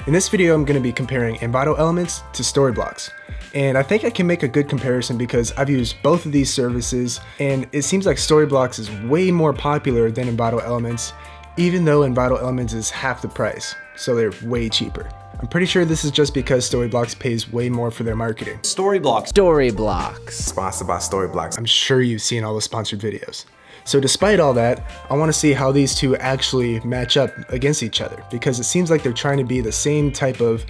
In this video, I'm going to be comparing Envato elements to Storyblocks. And I think I can make a good comparison because I've used both of these services, and it seems like Storyblocks is way more popular than Envato elements, even though Envato elements is half the price, so they're way cheaper. I'm pretty sure this is just because Storyblocks pays way more for their marketing. Storyblocks. Sponsored by Storyblocks. I'm sure you've seen all the sponsored videos. So despite all that, I want to see how these two actually match up against each other, because it seems like they're trying to be the same type of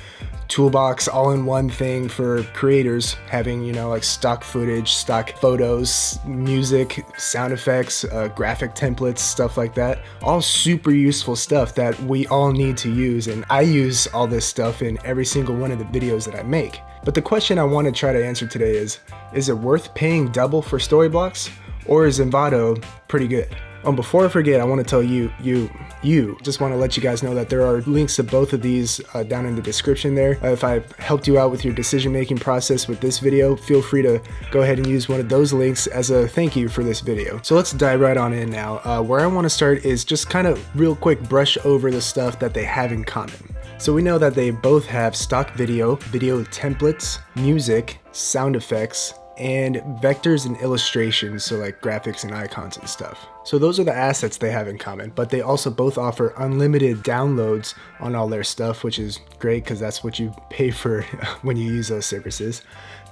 toolbox all-in-one thing for creators, having, you know, like stock footage, stock photos, music, sound effects, graphic templates, stuff like that. All super useful stuff that we all need to use, and I use all this stuff in every single one of the videos that I make. But the question I want to try to answer today is it worth paying double for Storyblocks? Or is Envato pretty good? Before I forget, I want to tell you, just want to let you guys know that there are links to both of these down in the description there. If I've helped you out with your decision-making process with this video, feel free to go ahead and use one of those links as a thank you for this video. So let's dive right on in now. Where I want to start is just kind of real quick brush over the stuff that they have in common. So we know that they both have stock video templates, music, sound effects, and vectors and illustrations, so like graphics and icons and stuff. So those are the assets they have in common, but they also both offer unlimited downloads on all their stuff, which is great because that's what you pay for when you use those services.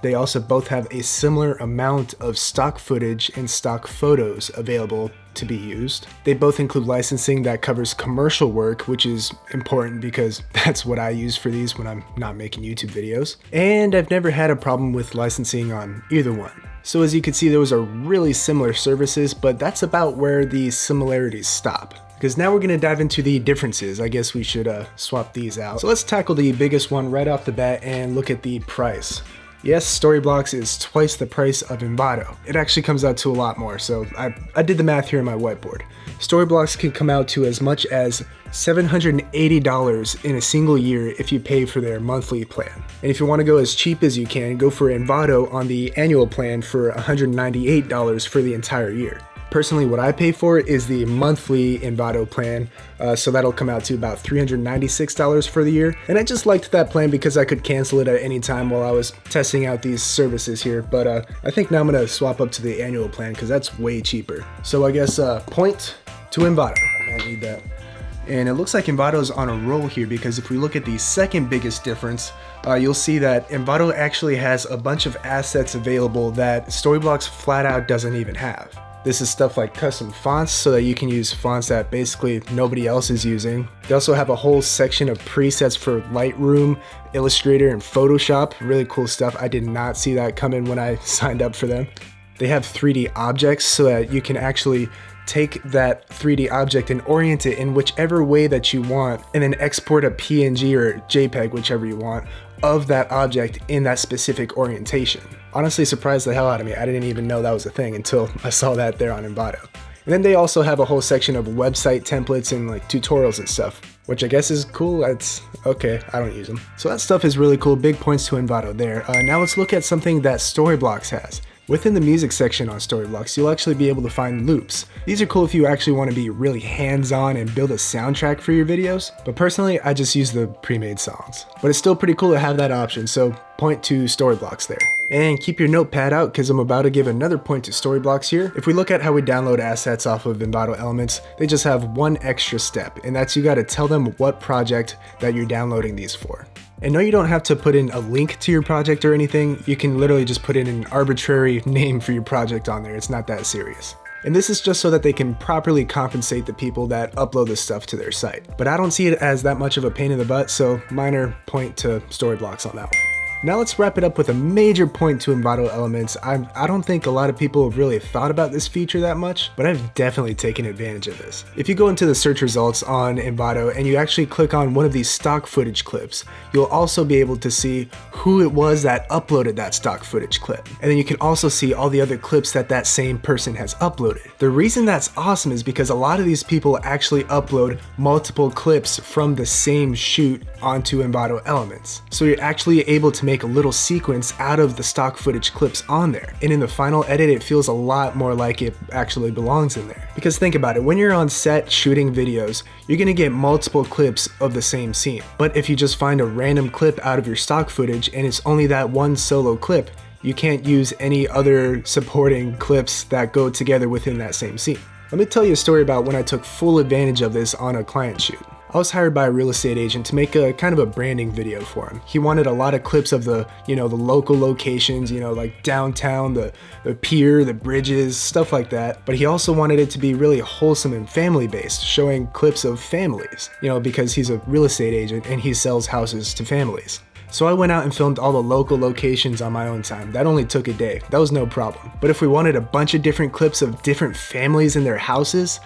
They also both have a similar amount of stock footage and stock photos available to be used. They both include licensing that covers commercial work, which is important because that's what I use for these when I'm not making YouTube videos. And I've never had a problem with licensing on either one. So as you can see, those are really similar services, but that's about where the similarities stop. Because now we're going to dive into the differences. I guess we should swap these out. So let's tackle the biggest one right off the bat and look at the price. Yes, Storyblocks is twice the price of Envato. It actually comes out to a lot more, so I did the math here in my whiteboard. Storyblocks can come out to as much as $780 in a single year if you pay for their monthly plan. And if you want to go as cheap as you can, go for Envato on the annual plan for $198 for the entire year. Personally, what I pay for is the monthly Envato plan, so that'll come out to about $396 for the year. And I just liked that plan because I could cancel it at any time while I was testing out these services here. But I think now I'm gonna swap up to the annual plan because that's way cheaper. So I guess point to Envato. I might need that. And it looks like Envato's on a roll here because if we look at the second biggest difference, you'll see that Envato actually has a bunch of assets available that Storyblocks flat out doesn't even have. This is stuff like custom fonts so that you can use fonts that basically nobody else is using. They also have a whole section of presets for Lightroom, Illustrator, and Photoshop. Really cool stuff. I did not see that coming when I signed up for them. They have 3D objects so that you can actually take that 3D object and orient it in whichever way that you want, and then export a PNG or JPEG, whichever you want, of that object in that specific orientation. Honestly surprised the hell out of me. I didn't even know that was a thing until I saw that there on Envato. And then they also have a whole section of website templates and like tutorials and stuff, which I guess is cool. That's okay, I don't use them. So that stuff is really cool. Big points to Envato there. Now let's look at something that Storyblocks has. Within the music section on Storyblocks, you'll actually be able to find loops. These are cool if you actually want to be really hands-on and build a soundtrack for your videos, but personally, I just use the pre-made songs. But it's still pretty cool to have that option, so point to Storyblocks there. And keep your notepad out because I'm about to give another point to Storyblocks here. If we look at how we download assets off of Envato Elements, they just have one extra step, and that's you got to tell them what project that you're downloading these for. And no, you don't have to put in a link to your project or anything. You can literally just put in an arbitrary name for your project on there. It's not that serious. And this is just so that they can properly compensate the people that upload this stuff to their site. But I don't see it as that much of a pain in the butt, so minor point to Storyblocks on that one. Now let's wrap it up with a major point to Envato Elements. I don't think a lot of people have really thought about this feature that much, but I've definitely taken advantage of this. If you go into the search results on Envato and you actually click on one of these stock footage clips, you'll also be able to see who it was that uploaded that stock footage clip. And then you can also see all the other clips that that same person has uploaded. The reason that's awesome is because a lot of these people actually upload multiple clips from the same shoot onto Envato Elements. So you're actually able to make a little sequence out of the stock footage clips on there. And in the final edit, it feels a lot more like it actually belongs in there. Because think about it, when you're on set shooting videos, you're gonna get multiple clips of the same scene. But if you just find a random clip out of your stock footage and it's only that one solo clip, you can't use any other supporting clips that go together within that same scene. Let me tell you a story about when I took full advantage of this on a client shoot. I was hired by a real estate agent to make a kind of a branding video for him. He wanted a lot of clips of the, the local locations, like downtown, the pier, the bridges, stuff like that. But he also wanted it to be really wholesome and family based, showing clips of families, because he's a real estate agent and he sells houses to families. So I went out and filmed all the local locations on my own time. That only took a day. That was no problem. But if we wanted a bunch of different clips of different families in their houses,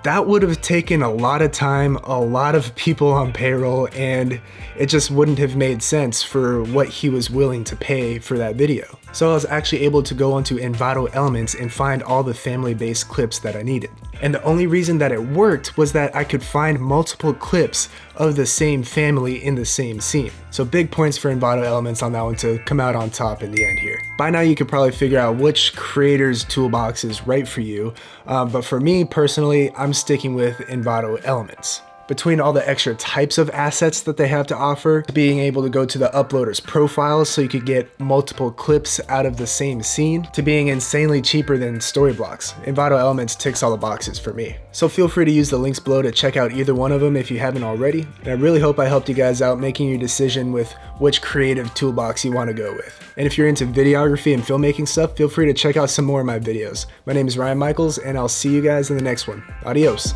that would have taken a lot of time, a lot of people on payroll, and it just wouldn't have made sense for what he was willing to pay for that video. So I was actually able to go onto Envato Elements and find all the family-based clips that I needed. And the only reason that it worked was that I could find multiple clips of the same family in the same scene. So big points for Envato Elements on that one to come out on top in the end here. By now you could probably figure out which creator's toolbox is right for you, but for me personally, I'm sticking with Envato Elements. Between all the extra types of assets that they have to offer, being able to go to the uploader's profiles so you could get multiple clips out of the same scene, to being insanely cheaper than Storyblocks, Envato Elements ticks all the boxes for me. So feel free to use the links below to check out either one of them if you haven't already. And I really hope I helped you guys out making your decision with which creative toolbox you want to go with. And if you're into videography and filmmaking stuff, feel free to check out some more of my videos. My name is Ryan Michaels, and I'll see you guys in the next one. Adios.